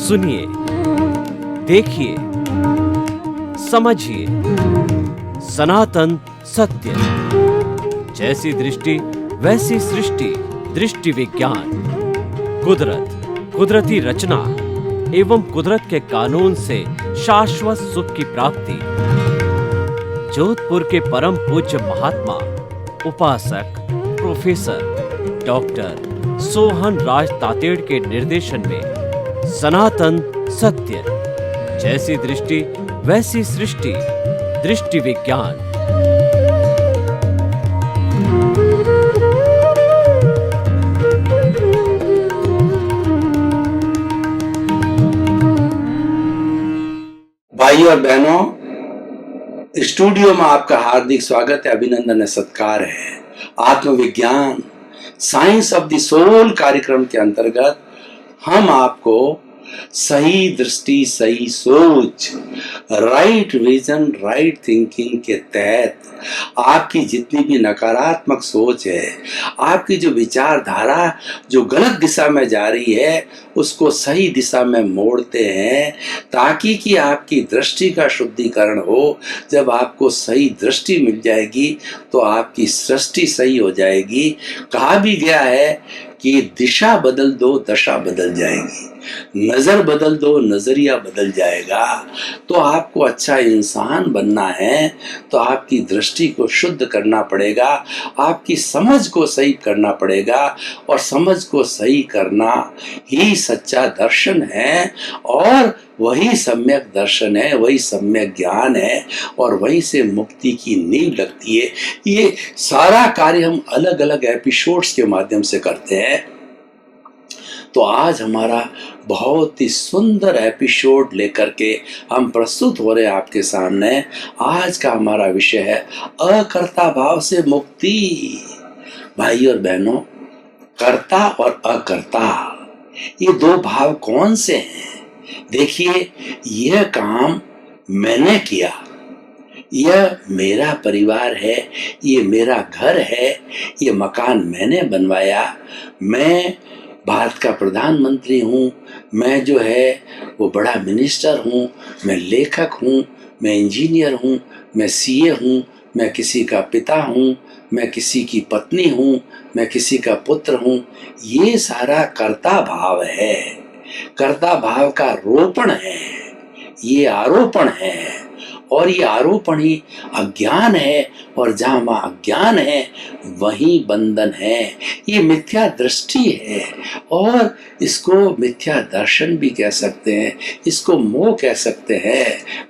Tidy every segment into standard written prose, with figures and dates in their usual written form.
सुनिए, देखिए, समझिए सनातन सत्य। जैसी दृष्टि वैसी सृष्टि, दृष्टि विज्ञान। कुदरत, कुदरती रचना एवं कुदरत के कानून से शाश्वत सुख की प्राप्ति। जोधपुर के परम पूज्य महात्मा उपासक प्रोफेसर डॉक्टर सोहन राज तातेड़ के निर्देशन में सनातन सत्य। जैसी दृष्टि वैसी सृष्टि, दृष्टि विज्ञान। भाई और बहनों, स्टूडियो में आपका हार्दिक स्वागत है, अभिनंदन है, सत्कार है। आत्मविज्ञान साइंस ऑफ द सोल कार्यक्रम के अंतर्गत हम आपको सही दृष्टि, सही सोच, राइट विजन, राइट थिंकिंग के तहत आपकी जितनी भी नकारात्मक सोच है, आपकी जो विचारधारा जो गलत दिशा में जा रही है, उसको सही दिशा में मोड़ते हैं ताकि कि आपकी दृष्टि का शुद्धिकरण हो। जब आपको सही दृष्टि मिल जाएगी तो आपकी सृष्टि सही हो जाएगी। कहा भी गया है कि दिशा बदल दो, दशा बदल जाएगी। नजर बदल दो, नजरिया बदल जाएगा। तो आपको अच्छा इंसान बनना है तो आपकी दृष्टि को शुद्ध करना पड़ेगा, आपकी समझ को सही करना पड़ेगा, और समझ को सही करना ही सच्चा दर्शन है। और वही सम्यक दर्शन है, वही सम्यक ज्ञान है, और वहीं से मुक्ति की नींव लगती है। ये सारा कार्य हम अलग अलग एपिसोड्स के माध्यम से करते हैं। तो आज हमारा बहुत ही सुंदर एपिसोड लेकर के हम प्रस्तुत हो रहे हैं आपके सामने। आज का हमारा विषय है अकर्ता भाव से मुक्ति। भाई और बहनों, कर्ता और अकर्ता, ये दो भाव कौन से हैं? देखिए, यह काम मैंने किया, यह मेरा परिवार है, ये मेरा घर है, ये मकान मैंने बनवाया, मैं भारत का प्रधानमंत्री हूँ, मैं जो है वो बड़ा मिनिस्टर हूँ, मैं लेखक हूँ, मैं इंजीनियर हूँ, मैं सीए हूँ, मैं किसी का पिता हूँ, मैं किसी की पत्नी हूँ, मैं किसी का पुत्र हूँ। ये सारा कर्ता भाव है, कर्ता भाव का रोपण है, ये आरोपण है, और ये आरोपण ही अज्ञान है। और जहाँ वहाँ अज्ञान है वहीं बंधन है। ये मिथ्या दृष्टि है, और इसको मिथ्या दर्शन भी कह सकते हैं, इसको मोह कह सकते हैं।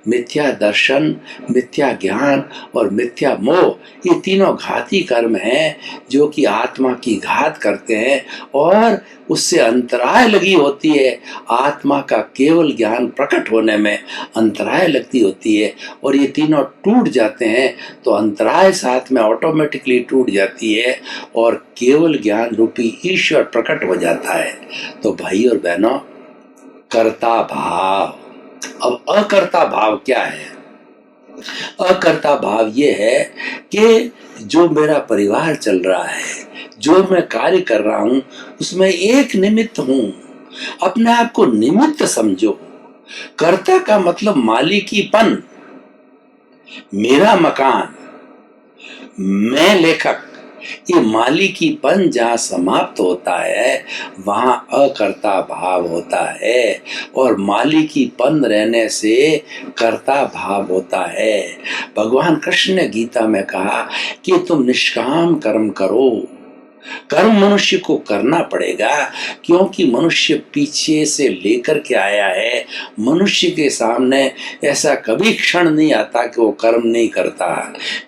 मिथ्या दर्शन, मिथ्या ज्ञान और मिथ्या मोह, ये तीनों घाती कर्म हैं जो कि आत्मा की घात करते हैं, और उससे अंतराय लगी होती है। आत्मा का केवल ज्ञान प्रकट होने में अंतराय लगती होती है, और ये तीनों टूट जाते हैं तो अंतराय साथ में ऑटोमेटिकली टूट जाती है, और केवल ज्ञान रूपी ईश्वर प्रकट हो जाता है। तो भाई और बहनों, कर्ता भाव। अब अकर्ता भाव क्या है? अकर्ता भाव ये है कि जो मेरा परिवार चल रहा है, जो मैं कार्य कर रहा हूं, उसमें एक निमित्त हूं। अपने आप को निमित्त समझो। कर्ता का मतलब मालिकीपन, मेरा मकान, मैं लेखक। ये मालिकीपन जहाँ समाप्त होता है वहाँ अकर्ता भाव होता है, और मालिकीपन रहने से कर्ता भाव होता है। भगवान कृष्ण ने गीता में कहा कि तुम निष्काम कर्म करो। कर्म मनुष्य को करना पड़ेगा, क्योंकि मनुष्य पीछे से लेकर के आया है। मनुष्य के सामने ऐसा कभी क्षण नहीं आता कि वो कर्म नहीं करता,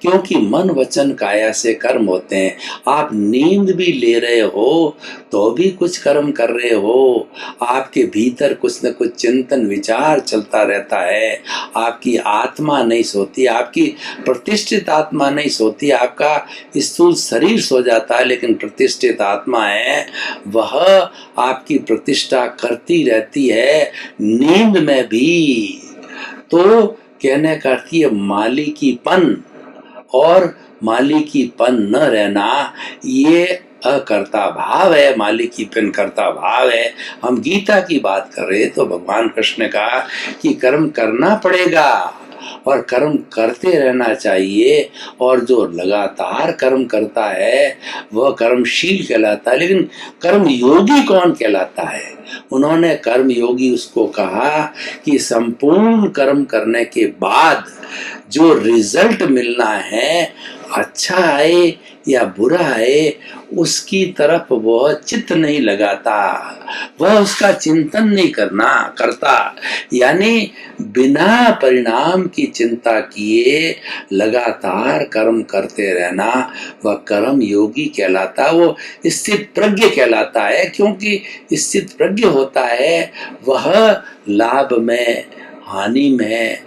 क्योंकि मन वचन काया से कर्म होते हैं। आप नींद भी ले रहे हो तो भी कुछ कर्म कर रहे हो। आपके भीतर कुछ न कुछ चिंतन विचार चलता रहता है। आपकी आत्मा नहीं सोती, आपकी प्रतिष्ठित आत्मा नहीं सोती। आपका स्थूल शरीर सो जाता है, लेकिन प्रतिष्ठित आत्मा है वह आपकी प्रतिष्ठा करती रहती है नींद में भी। तो कहने का अर्थ ये मालिकीपन और मालिकीपन न रहना, ये अकर्ता भाव है, मालिकीपन कर्ता भाव है। हम गीता की बात कर रहे तो भगवान कृष्ण ने कहा कि कर्म करना पड़ेगा और कर्म करते रहना चाहिए, और जो लगातार कर्म करता है वह कर्मशील कहलाता है। लेकिन कर्म योगी कौन कहलाता है? उन्होंने कर्म योगी उसको कहा कि संपूर्ण कर्म करने के बाद जो रिजल्ट मिलना है, अच्छा आए या बुरा आए, उसकी तरफ वह चित्त नहीं लगाता, वह उसका चिंतन नहीं करता। यानी बिना परिणाम की चिंता किए लगातार कर्म करते रहना, वह कर्म योगी कहलाता, वो स्थित प्रज्ञ कहलाता है। क्योंकि स्थित प्रज्ञ होता है वह लाभ में, हानि में,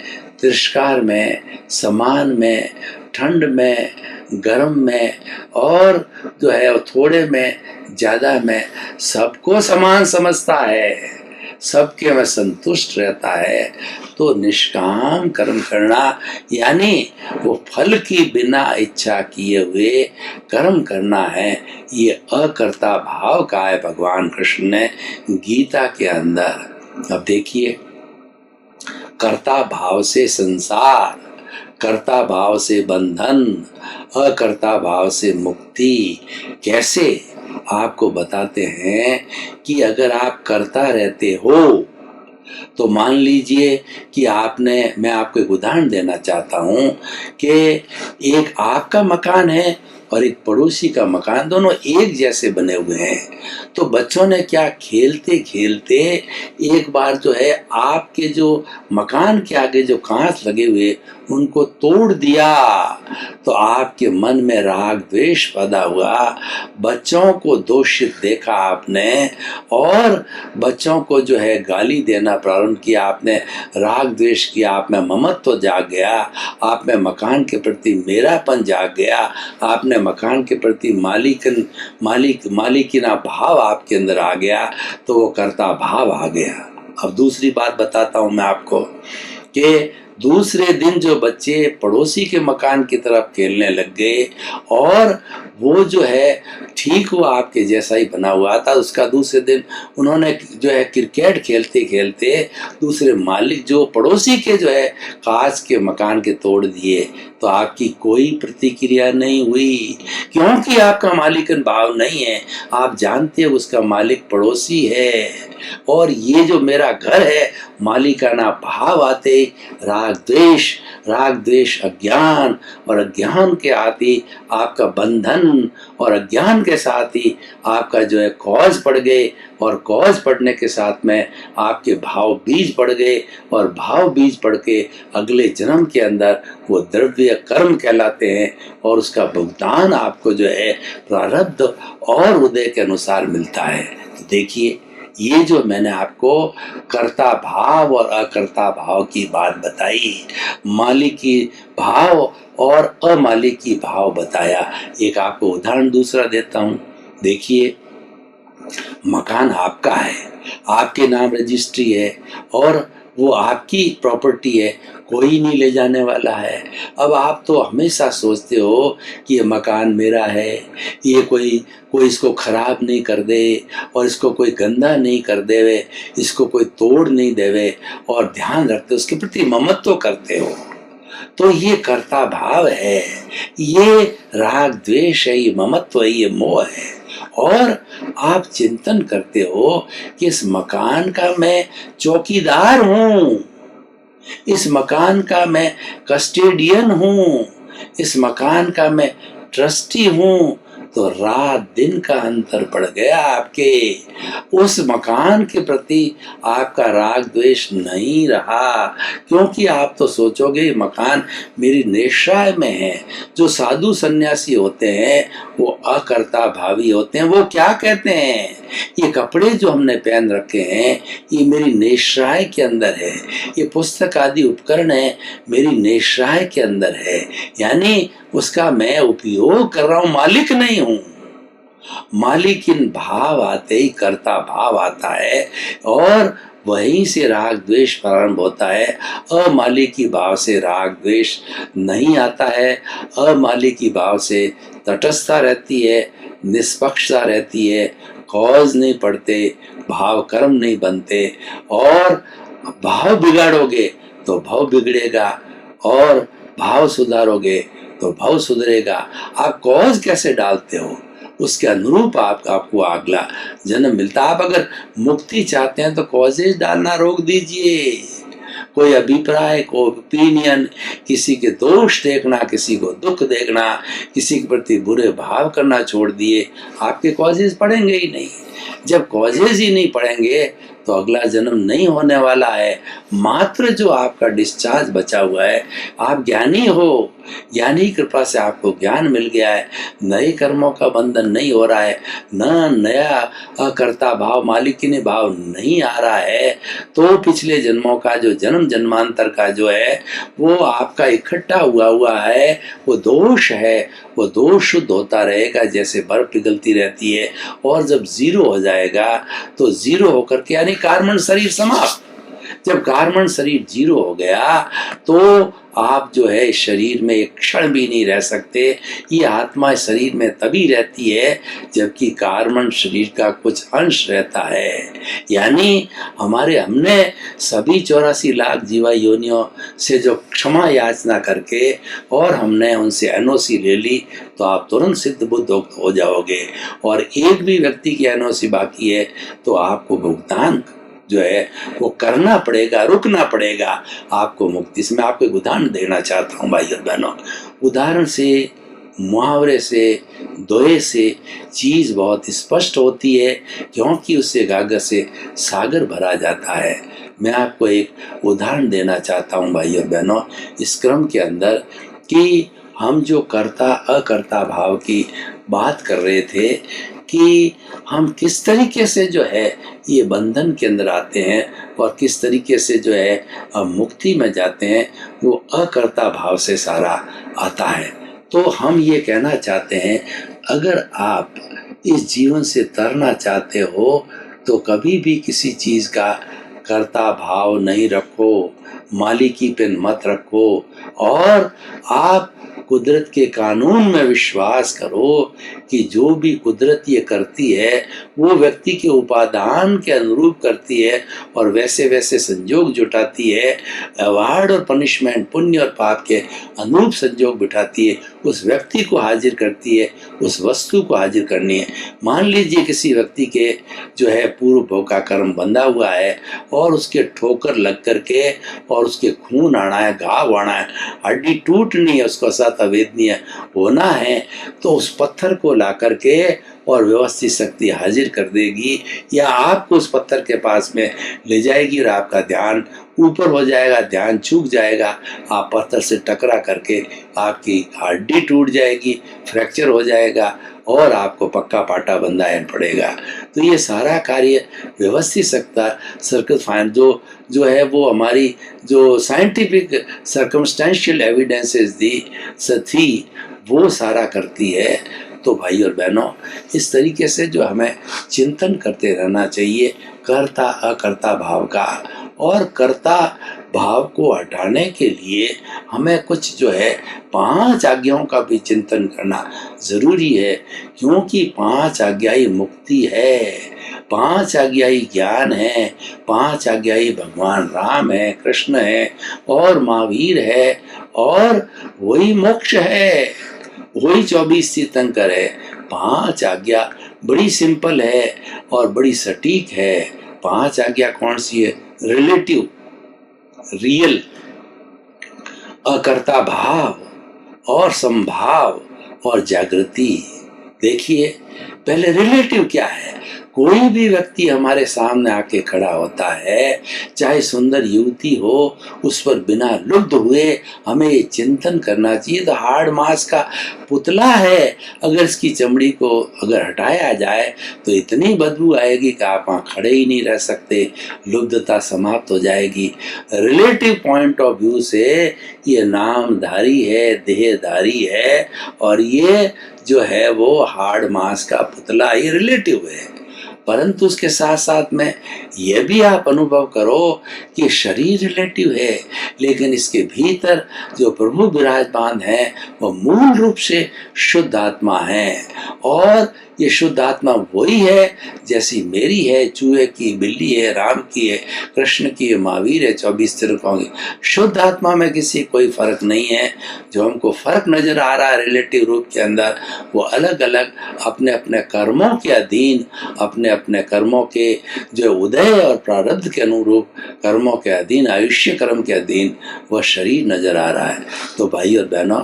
तिरस्कार में, समान में, ठंड में, गर्म में, और जो है थोड़े में, ज्यादा में, सबको समान समझता है, सबके में संतुष्ट रहता है। तो निष्काम कर्म करना यानी वो फल की बिना इच्छा किए हुए कर्म करना है। ये अकर्ता भाव का है भगवान कृष्ण ने गीता के अंदर। अब देखिए, कर्ता भाव से संसार, कर्ता भाव से बंधन, अकर्ता भाव से मुक्ति। कैसे? आपको बताते हैं कि अगर आप करता रहते हो तो मान लीजिए कि मैं आपको एक उदाहरण देना चाहता हूं कि एक आपका मकान है और एक पड़ोसी का मकान, दोनों एक जैसे बने हुए हैं। तो बच्चों ने क्या, खेलते खेलते एक बार जो है आपके जो मकान के आगे जो कांच लगे हुए उनको तोड़ दिया। तो आपके मन में राग द्वेष पैदा हुआ, बच्चों को दोषित देखा आपने, और बच्चों को जो है गाली देना प्रारंभ किया आपने, राग द्वेष किया, आप में ममत्व जाग गया, आप में मकान के प्रति मेरापन जाग गया, आपने मकान के प्रति मालिकिना भाव आपके अंदर आ गया, तो वो कर्ता भाव आ गया। अब दूसरी बात बताता हूं मैं आपको कि दूसरे दिन जो बच्चे पड़ोसी के मकान की तरफ खेलने लग गए, और वो जो है ठीक हुआ आपके जैसा ही बना हुआ था, उसका दूसरे दिन उन्होंने जो है क्रिकेट खेलते खेलते दूसरे मालिक जो पड़ोसी के जो है कांच के मकान के तोड़ दिए। तो आपकी कोई प्रतिक्रिया नहीं हुई, क्योंकि आपका मालिकन भाव नहीं है। आप जानते हो उसका मालिक पड़ोसी है, और ये जो मेरा घर है, मालिकाना भाव आते राग द्वेष अज्ञान, और अज्ञान के आते आपका बंधन, और अज्ञान के साथ ही आपका जो है कॉज पड़ गए, और कॉज पड़ने के साथ में आपके भाव बीज पड़ गए, और भाव बीज पड़ के अगले जन्म के अंदर वो द्रव्य कर्म कहलाते हैं, और उसका भुगतान आपको जो है प्रारब्ध और उदय के अनुसार मिलता है। तो देखिए, ये जो मैंने आपको कर्ता भाव और अकर्ता भाव की बात बताई, मालिकी भाव और अमालिकी भाव बताया। एक आपको उदाहरण दूसरा देता हूं। देखिए, मकान आपका है, आपके नाम रजिस्ट्री है, और वो आपकी प्रॉपर्टी है, कोई नहीं ले जाने वाला है। अब आप तो हमेशा सोचते हो कि ये मकान मेरा है, ये कोई इसको खराब नहीं कर दे, और इसको कोई गंदा नहीं कर देवे, इसको कोई तोड़ नहीं देवे, और ध्यान रखते हो, उसके प्रति ममत्व करते हो। तो ये कर्ता भाव है, ये राग द्वेष है, ये ममत्व है, ये मोह है। और आप चिंतन करते हो कि इस मकान का मैं चौकीदार हूं, इस मकान का मैं कस्टोडियन हूं, इस मकान का मैं ट्रस्टी हूं। तो रात दिन का अंतर पड़ गया आपके, उस मकान के प्रति आपका राग द्वेष नहीं रहा, क्योंकि आप तो सोचोगे मकान मेरी निश्चय में है। जो साधु सन्यासी होते हैं वो अकर्ता भावी होते हैं। वो क्या कहते हैं, ये कपड़े जो हमने पहन रखे हैं ये मेरी निश्चय के अंदर है, ये पुस्तक आदि उपकरण है मेरी निश्चय के अंदर है, यानी उसका मैं उपयोग कर रहा हूं, मालिक नहीं हूं। मालिकिन भाव आते ही कर्ता भाव आता है और वहीं से राग द्वेष प्रारंभ होता है। अमालिकी भाव से राग द्वेष नहीं आता है। अमालिकी भाव से तटस्थता रहती है, निष्पक्षता रहती है, कॉज नहीं पड़ते, भाव कर्म नहीं बनते। और भाव बिगाड़ोगे तो भाव बिगड़ेगा और भाव सुधारोगे तो भाव सुधरेगा। आप कॉज कैसे डालते हो उसके अनुरूप आपको अगला जन्म मिलता। आप अगर मुक्ति चाहते हैं तो कॉजेज डालना रोक दीजिए। कोई अभिप्राय, कोई ओपिनियन, किसी के दोष देखना, किसी को दुख देखना, किसी के प्रति बुरे भाव करना छोड़ दिए, आपके कॉजेज पड़ेंगे ही नहीं। जब कॉजेज ही नहीं पड़ेंगे तो अगला जन्म नहीं होने वाला है। मात्र जो आपका डिस्चार्ज बचा हुआ है, आप ज्ञानी हो, ज्ञानी कृपा से आपको ज्ञान मिल गया है, नए कर्मों का बंधन नहीं हो रहा है, न नया अकर्ता भाव मालिकिनी भाव नहीं आ रहा है, तो पिछले जन्मों का जो जन्म जन्मांतर का जो है वो आपका इकट्ठा हुआ है, वो दोष है, वो दोष शुद्ध होता रहेगा जैसे बर्फ पिघलती रहती है। और जब जीरो हो जाएगा तो जीरो होकर के यानी कार्बन शरीर समाप्त। जब कार्बन शरीर जीरो हो गया तो आप जो है शरीर में एक क्षण भी नहीं रह सकते। ये आत्मा शरीर में तभी रहती है जबकि कार्बन शरीर का कुछ अंश रहता है। यानी हमने सभी 84 लाख जीवा योनियों से जो क्षमा याचना करके और हमने उनसे एनओसी ले ली तो आप तुरंत सिद्ध बुद्ध हो जाओगे। और एक भी व्यक्ति की एनओसी बाकी है तो आपको भुगतान जो है वो करना पड़ेगा, रुकना पड़ेगा आपको मुक्ति से। मैं आपको एक उदाहरण देना चाहता हूँ भाई और बहनों। उदाहरण से, मुहावरे से, दोहे से चीज़ बहुत स्पष्ट होती है क्योंकि उससे गागर से सागर भरा जाता है। मैं आपको एक उदाहरण देना चाहता हूँ भाई और बहनों इस क्रम के अंदर कि हम जो कर्ता अकर्ता भाव की बात कर रहे थे कि हम किस तरीके से जो है ये बंधन के अंदर आते हैं और किस तरीके से जो है मुक्ति में जाते हैं, वो अकर्ता भाव से सारा आता है। तो हम ये कहना चाहते हैं अगर आप इस जीवन से तरना चाहते हो तो कभी भी किसी चीज़ का कर्ता भाव नहीं रखो, मालिकी पे मत रखो और आप कुदरत के कानून में विश्वास करो कि जो भी कुदरत ये करती है वो व्यक्ति के उपादान के अनुरूप करती है और वैसे वैसे संजोग जुटाती है। अवार्ड और पनिशमेंट, पुण्य और पाप के अनुरूप संजोग बिठाती है, उस व्यक्ति को हाजिर करती है, उस वस्तु को हाजिर करनी है। मान लीजिए किसी व्यक्ति के जो है पूर्व भोग का कर्म बंधा हुआ है और उसके ठोकर लग करके और उसके खून आना है, घाव आना है, हड्डी टूटनी है, उसको साथ अवेदनीय होना है, तो उस पत्थर को ला करके और व्यवस्थित शक्ति हाजिर कर देगी या आपको उस पत्थर के पास में ले जाएगी और आपका ध्यान ऊपर हो जाएगा, ध्यान चूक जाएगा, आप पत्थर से टकरा करके आपकी हड्डी टूट जाएगी, फ्रैक्चर हो जाएगा और आपको पक्का पाटा बंधाना पड़ेगा। तो ये सारा कार्य व्यवस्थित सकता सर्कल फाइन जो है वो हमारी जो साइंटिफिक सर्कमस्टेंशियल एविडेंसेस थी वो सारा करती है। तो भाई और बहनों इस तरीके से जो हमें चिंतन करते रहना चाहिए कर्ता अकर्ता भाव का, और कर्ता भाव को हटाने के लिए हमें कुछ जो है 5 आज्ञाओं का भी चिंतन करना जरूरी है, क्योंकि 5 आज्ञाई मुक्ति है, 5 आज्ञाई ज्ञान है, 5 आज्ञाई भगवान राम है, कृष्ण है और महावीर है और वही मोक्ष है, वही 24 तीर्थंकर है। 5 आज्ञा बड़ी सिंपल है और बड़ी सटीक है। 5 आज्ञा कौन सी है? रिलेटिव, रियल, अकर्ता भाव और संभाव और जागृति। देखिए पहले रिलेटिव क्या है? कोई भी व्यक्ति हमारे सामने आके खड़ा होता है, चाहे सुंदर युवती हो, उस पर बिना लुब्ध हुए हमें ये चिंतन करना चाहिए। तो हाड़ मांस का पुतला है, अगर इसकी चमड़ी को अगर हटाया जाए तो इतनी बदबू आएगी कि आप वहाँ खड़े ही नहीं रह सकते, लुब्धता समाप्त हो जाएगी। रिलेटिव पॉइंट ऑफ व्यू से ये नामधारी है, देहधारी है, और ये जो है वो हाड़ मांस का पुतला, ये रिलेटिव है। परंतु उसके साथ साथ में यह भी आप अनुभव करो कि शरीर रिलेटिव है, लेकिन इसके भीतर जो प्रभु विराजमान है वो मूल रूप से शुद्ध आत्मा है। और ये शुद्ध आत्मा वही है जैसी मेरी है, चूहे की, बिल्ली है, राम की है, कृष्ण की है, महावीर है, 24 तिरुकों की। शुद्ध आत्मा में किसी कोई फर्क नहीं है। जो हमको फर्क नजर आ रहा है रिलेटिव रूप के अंदर, वो अलग अलग अपने अपने कर्मों के अधीन, अपने अपने कर्मों के जो उदय और प्रारब्ध के अनुरूप कर्मों के अधीन, आयुष्य कर्म के अधीन वह शरीर नजर आ रहा है। तो भाई और बहनों,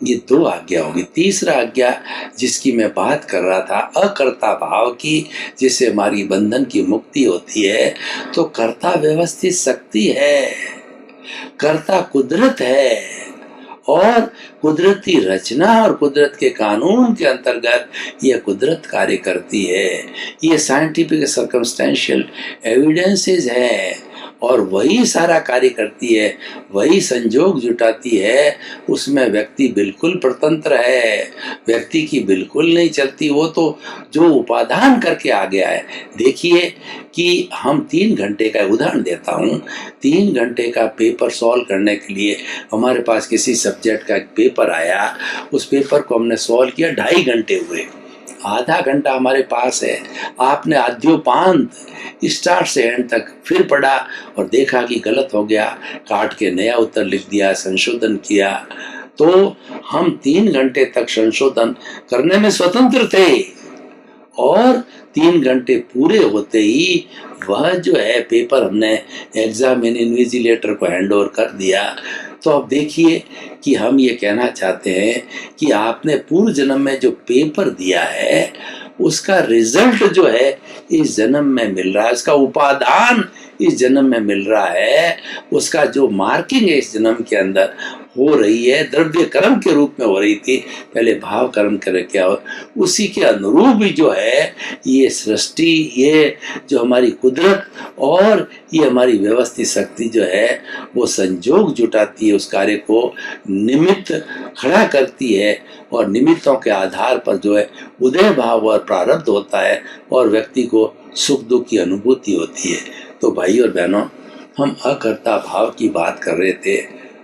ये 2 आज्ञा होगी। तीसरा आज्ञा जिसकी मैं बात कर रहा था, अकर्ता भाव की, जिससे हमारी बंधन की मुक्ति होती है। तो कर्ता व्यवस्थित शक्ति है, कर्ता कुदरत है, और कुदरती रचना और कुदरत के कानून के अंतर्गत यह कुदरत कार्य करती है। ये साइंटिफिक सर्कमस्टेंशियल एविडेंसेस है, और वही सारा कार्य करती है, वही संजोग जुटाती है। उसमें व्यक्ति बिल्कुल स्वतंत्र है, व्यक्ति की बिल्कुल नहीं चलती। वो तो जो उपादान करके आ गया है। देखिए कि हम 3 घंटे का उदाहरण देता हूँ। 3 घंटे का पेपर सॉल्व करने के लिए हमारे पास किसी सब्जेक्ट का एक पेपर आया, उस पेपर को हमने सॉल्व किया, 2.5 घंटे हुए। आधा घंटा हमारे पास है, आपने आद्योपांत स्टार्ट से एंड तक फिर पढ़ा और देखा कि गलत हो गया, काट के नया उत्तर लिख दिया, संशोधन किया। तो हम 3 घंटे तक संशोधन करने में स्वतंत्र थे, और 3 घंटे पूरे होते ही वह जो है पेपर हमने एग्जामिन इन्विजिलेटर को हैंड ओवर कर दिया। तो अब देखिए कि हम ये कहना चाहते हैं कि आपने पूर्व जन्म में जो पेपर दिया है उसका रिजल्ट जो है इस जन्म में मिल रहा है, उसका उपादान इस जन्म में मिल रहा है, उसका जो मार्किंग है इस जन्म के अंदर हो रही है, द्रव्य कर्म के रूप में हो रही थी, पहले भाव कर्म करे क्या हो, उसी के अनुरूप ही जो है ये सृष्टि, ये जो हमारी कुदरत और ये हमारी व्यवस्थित शक्ति जो है वो संजोग जुटाती है, उस कार्य को निमित्त खड़ा करती है, और निमित्तों के आधार पर जो है उदय भाव और प्रारब्ध होता है, और व्यक्ति को सुख दुख की अनुभूति होती है। तो भाई और बहनों, हम अकर्ता भाव की बात कर रहे थे।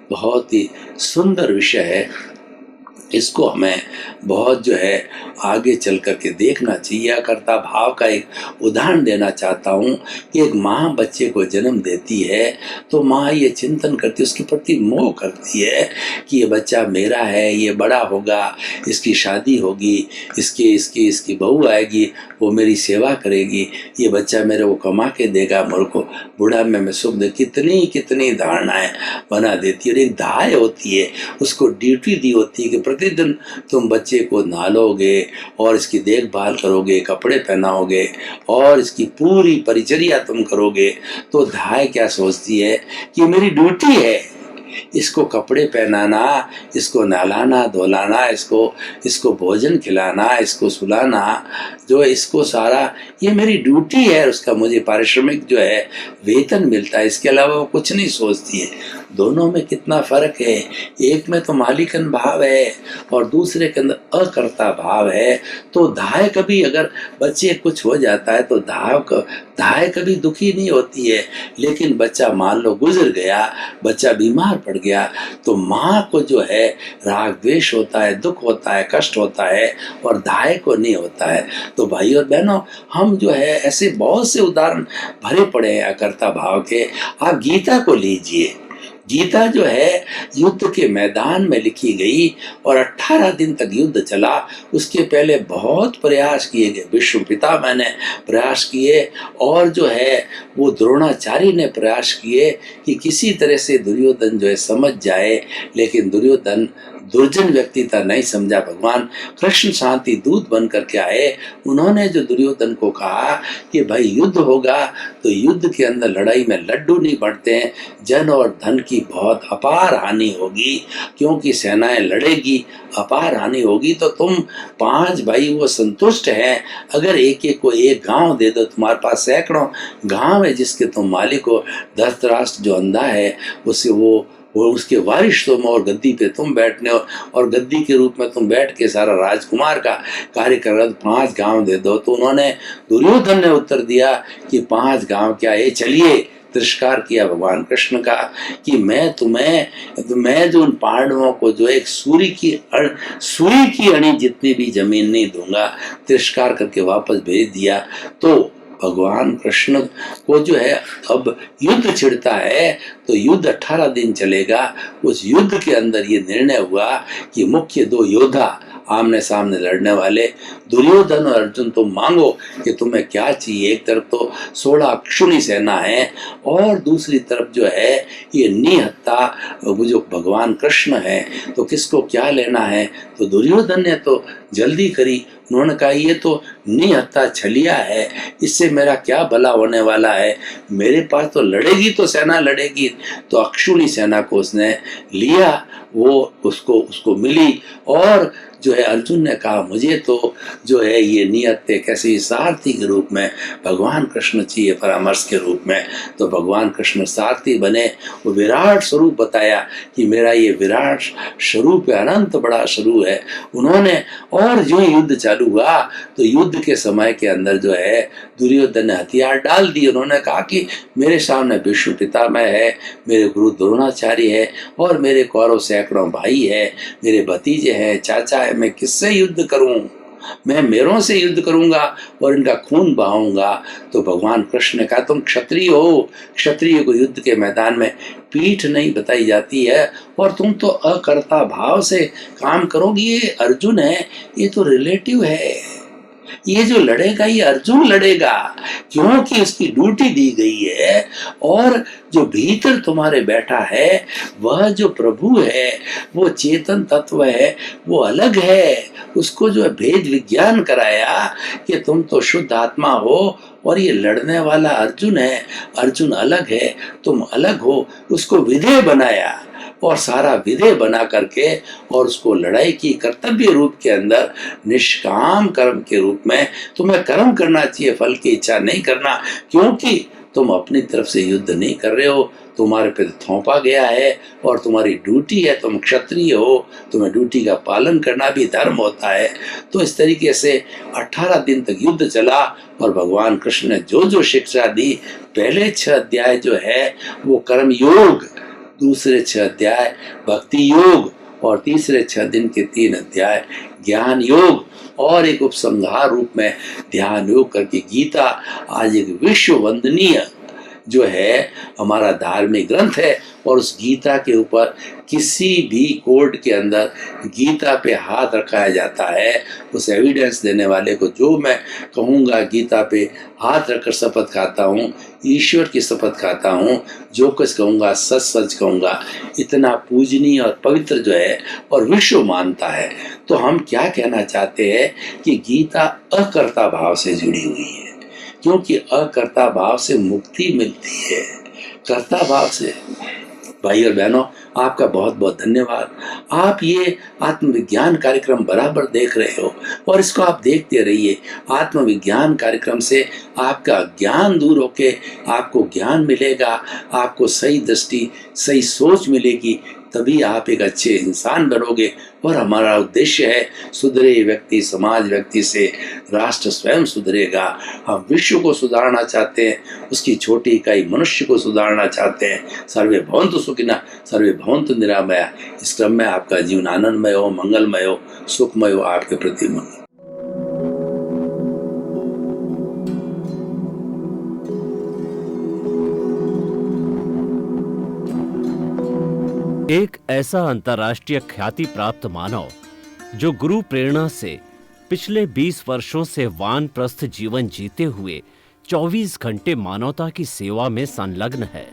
बहुत ही सुंदर विषय है, इसको हमें बहुत जो है आगे चल करके देखना चाहिए। अकर्ता भाव का एक उदाहरण देना चाहता हूँ कि एक माँ बच्चे को जन्म देती है, तो माँ ये चिंतन करती है, उसके प्रति मोह करती है कि ये बच्चा मेरा है, ये बड़ा होगा, इसकी शादी होगी, इसकी बहू आएगी, वो मेरी सेवा करेगी, ये बच्चा मेरे को कमा के देगा, मेरे को बूढ़ा में मैं सुख दे। कितनी धारणाएं बना देती है। और एक दाय होती है, उसको ड्यूटी दी होती है कि प्रतिदिन तुम बच्चे को नहलाओगे और इसकी देखभाल करोगे, कपड़े पहनाओगे और इसकी पूरी परिचर्या तुम करोगे। तो दाय क्या सोचती है कि मेरी ड्यूटी है, इसको कपड़े पहनाना, इसको नहलाना धोलाना, इसको भोजन खिलाना, इसको सुलाना, जो इसको सारा ये मेरी ड्यूटी है, उसका मुझे पारिश्रमिक जो है वेतन मिलता है, इसके अलावा वो कुछ नहीं सोचती है। दोनों में कितना फर्क है, एक में तो मालिकन भाव है और दूसरे के अंदर अकर्ता भाव है। तो दाय कभी अगर बच्चे कुछ हो जाता है तो दाय कभी दुखी नहीं होती है, लेकिन बच्चा मान लो गुजर गया, बच्चा बीमार पड़ गया, तो माँ को जो है राग द्वेष होता है, दुख होता है, कष्ट होता है, और दाय को नहीं होता है। तो भाई और बहनों, हम जो है ऐसे बहुत से उदाहरण भरे पड़े हैं अकर्ता भाव के। आप गीता को लीजिए, गीता जो है युद्ध के मैदान में लिखी गई और 18 दिन तक युद्ध चला। उसके पहले बहुत प्रयास किए गए, विश्व पितामह ने प्रयास किए और जो है वो द्रोणाचार्य ने प्रयास किए कि किसी तरह से दुर्योधन जो है समझ जाए, लेकिन दुर्योधन दुर्जन व्यक्ति था, नहीं समझा। भगवान कृष्ण शांति दूत बन करके आए। उन्होंने जो दुर्योधन को कहा कि भाई युद्ध होगा तो युद्ध के अंदर लड़ाई में लड्डू नहीं बढ़ते हैं, जन और धन की बहुत अपार हानि होगी, क्योंकि सेनाएं लड़ेगी, अपार हानि होगी। तो तुम 5 भाई वो संतुष्ट हैं, अगर एक एक को एक गांव दे दो, तुम्हारे पास सैकड़ों गांव है जिसके तुम मालिक हो। धृतराष्ट्र जो अंधा है उसे वो उसके वारिश तुम और गद्दी पे तुम बैठने हो, और गद्दी के रूप में तुम बैठ के सारा राजकुमार का कार्य कर रहे हो, 5 गांव दे दो। तो उन्होंने, दुर्योधन ने उत्तर दिया कि 5 गांव क्या है, चलिए। तिरस्कार किया भगवान कृष्ण का कि मैं जो उन पांडवों को जो एक सूरी की अणी जितनी भी जमीन नहीं दूंगा। तिरस्कार करके वापस भेज दिया। तो भगवान कृष्ण को जो है अब युद्ध छिड़ता है, तो युद्ध 18 दिन चलेगा। उस युद्ध के अंदर ये निर्णय हुआ कि मुख्य 2 योद्धा आमने सामने लड़ने वाले, दुर्योधन और अर्जुन, तुम मांगो कि तुम्हें क्या चाहिए। एक तरफ तो 16 अक्षुणी सेना है और दूसरी तरफ जो है ये निहत्ता वो जो भगवान कृष्ण है, तो किसको क्या लेना है। तो दुर्योधन ने तो जल्दी करी, उन्होंने कहा ये तो निहत्ता छलिया है, इससे मेरा क्या भला होने वाला है, मेरे पास तो लड़ेगी तो सेना लड़ेगी। तो अक्षुणी सेना को उसने लिया, वो उसको मिली। और जो है अर्जुन ने कहा मुझे तो जो है ये नियत कैसे सारथी के रूप में भगवान कृष्ण चाहिए, परामर्श के रूप में। तो भगवान कृष्ण सारथी बने, वो विराट स्वरूप बताया कि मेरा ये विराट स्वरूप है, अनंत बड़ा स्वरूप है उन्होंने। और जो युद्ध चालू हुआ तो युद्ध के समय के अंदर जो है दुर्योधन ने हथियार डाल दिए। उन्होंने कहा कि मेरे सामने विश्व पितामह है, मेरे गुरु द्रोणाचार्य है और मेरे कौरव सैकड़ों भाई है, मेरे भतीजे हैं, चाचा है, मैं किससे युद्ध करूं, मैं मेरों से युद्ध करूंगा और इनका खून बहाऊंगा। तो भगवान कृष्ण ने कहा तुम क्षत्रिय हो, क्षत्रिय को युद्ध के मैदान में पीठ नहीं बताई जाती है, और तुम तो अकर्ता भाव से काम करोगे। ये अर्जुन है, ये तो रिलेटिव है, ये जो लड़ेगा ये अर्जुन लड़ेगा, क्योंकि उसकी ड्यूटी दी गई है। और जो भीतर तुम्हारे बैठा है वह जो प्रभु है, वो चेतन तत्व है, वो अलग है। उसको जो भेद विज्ञान कराया कि तुम तो शुद्ध आत्मा हो और ये लड़ने वाला अर्जुन है, अर्जुन अलग है, तुम अलग हो। उसको विधेय बनाया और सारा विधेय बना करके और उसको लड़ाई की कर्तव्य रूप के अंदर, निष्काम कर्म के रूप में तुम्हें कर्म करना चाहिए, फल की इच्छा नहीं करना, क्योंकि तुम अपनी तरफ से युद्ध नहीं कर रहे हो, तुम्हारे पे थोपा गया है और तुम्हारी ड्यूटी है, तुम क्षत्रिय हो, तुम्हें ड्यूटी का पालन करना भी धर्म होता है। तो इस तरीके से 18 दिन तक युद्ध चला और भगवान कृष्ण ने जो जो शिक्षा दी, पहले 6 अध्याय जो है वो कर्म योग, दूसरे 6 अध्याय भक्ति योग और तीसरे 6 दिन के 3 अध्याय ज्ञान योग और एक उपसंहार रूप में ध्यान योग करके गीता आज एक विश्व वंदनीय जो है हमारा धार्मिक ग्रंथ है। और उस गीता के ऊपर किसी भी कोर्ट के अंदर गीता पे हाथ रखाया जाता है, उस एविडेंस देने वाले को जो मैं कहूँगा गीता पे हाथ रखकर शपथ खाता हूँ, ईश्वर की शपथ खाता हूँ, जो कुछ कहूँगा सच सच कहूँगा, इतना पूजनीय और पवित्र जो है और विश्व मानता है। तो हम क्या कहना चाहते हैं कि गीता अकर्ता भाव से जुड़ी हुई है, क्योंकि अकर्ता भाव से मुक्ति मिलती है, कर्ता भाव से। भाई और बहनों, आपका बहुत बहुत धन्यवाद। आप ये आत्मविज्ञान कार्यक्रम बराबर देख रहे हो और इसको आप देखते रहिए। आत्मविज्ञान कार्यक्रम से आपका ज्ञान दूर होके आपको ज्ञान मिलेगा, आपको सही दृष्टि, सही सोच मिलेगी, तभी आप एक अच्छे इंसान बनोगे। और हमारा उद्देश्य है सुधरे व्यक्ति, समाज व्यक्ति से राष्ट्र स्वयं सुधरेगा। हम विश्व को सुधारना चाहते हैं, उसकी छोटी इकाई मनुष्य को सुधारना चाहते हैं। सर्वे भवन्तु सुखिनः, सर्वे भवन्तु निरामया। इस क्रम में आपका जीवन आनंदमय हो, मंगलमय हो, सुखमय हो। आपके प्रति मंगल। एक ऐसा अंतर्राष्ट्रीय ख्याति प्राप्त मानव जो गुरु प्रेरणा से पिछले 20 वर्षों से वानप्रस्थ जीवन जीते हुए 24 घंटे मानवता की सेवा में संलग्न है।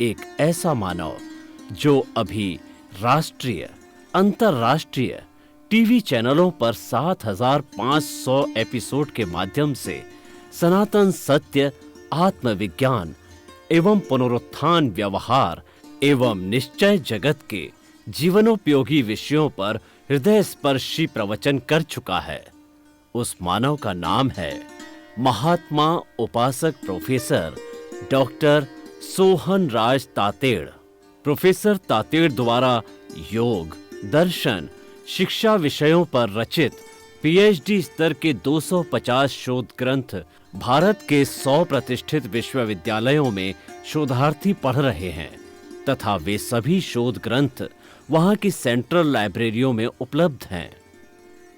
एक ऐसा मानव जो अभी राष्ट्रीय, अंतर्राष्ट्रीय टीवी चैनलों पर 7,500 एपिसोड के माध्यम से सनातन सत्य, आत्मविज्ञान एवं पुनरुत्थान व्यवहार एवं निश्चय जगत के जीवनोपयोगी विषयों पर हृदय स्पर्शी प्रवचन कर चुका है। उस मानव का नाम है महात्मा उपासक प्रोफेसर डॉक्टर सोहन राज तातेड़। प्रोफेसर तातेड़ द्वारा योग, दर्शन, शिक्षा विषयों पर रचित पीएचडी स्तर के 250 शोध ग्रंथ भारत के 100 प्रतिष्ठित विश्वविद्यालयों में शोधार्थी पढ़ रहे हैं तथा वे सभी शोध ग्रंथ वहां की सेंट्रल लाइब्रेरियों में उपलब्ध हैं।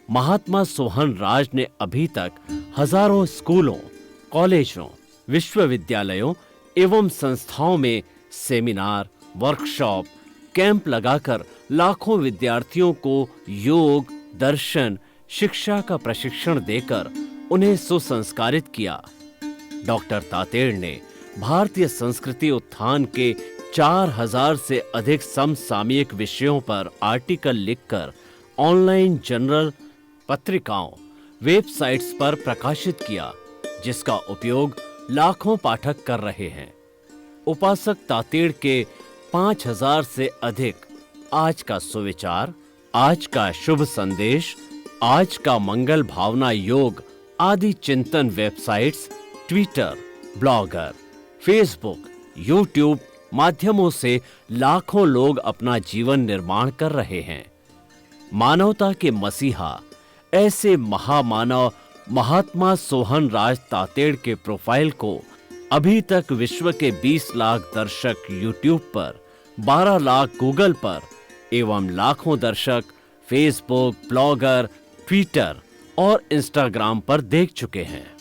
महात्मा सोहन राज ने अभी तक हजारों स्कूलों, कॉलेजों, विश्वविद्यालयों एवं संस्थाओं में सेमिनार, वर्कशॉप, कैंप लगाकर लाखों विद्यार्थियों को योग, दर्शन, शिक्षा का प्रशिक्षण देकर उन्हें सुसंस्कारित किया। डॉक्टर तातेड़ ने भारतीय संस्कृति उत्थान के 4000 से अधिक समसामयिक विषयों पर आर्टिकल लिखकर ऑनलाइन जर्नल, पत्रिकाओं, वेबसाइट्स पर प्रकाशित किया, जिसका उपयोग लाखों पाठक कर रहे हैं। उपासक तातेड़ के 5000 से अधिक आज का सुविचार, आज का शुभ संदेश, आज का मंगल भावना योग आदि चिंतन websites, Twitter, blogger, Facebook, YouTube माध्यमों से लाखों लोग अपना जीवन निर्माण कर रहे हैं। मानवता के मसीहा ऐसे महामानव महात्मा सोहन राज तातेड़ के प्रोफाइल को अभी तक विश्व के 20 लाख दर्शक यूट्यूब पर, 12 लाख गूगल पर एवं लाखों दर्शक फेसबुक, ब्लॉगर, ट्विटर और इंस्टाग्राम पर देख चुके हैं।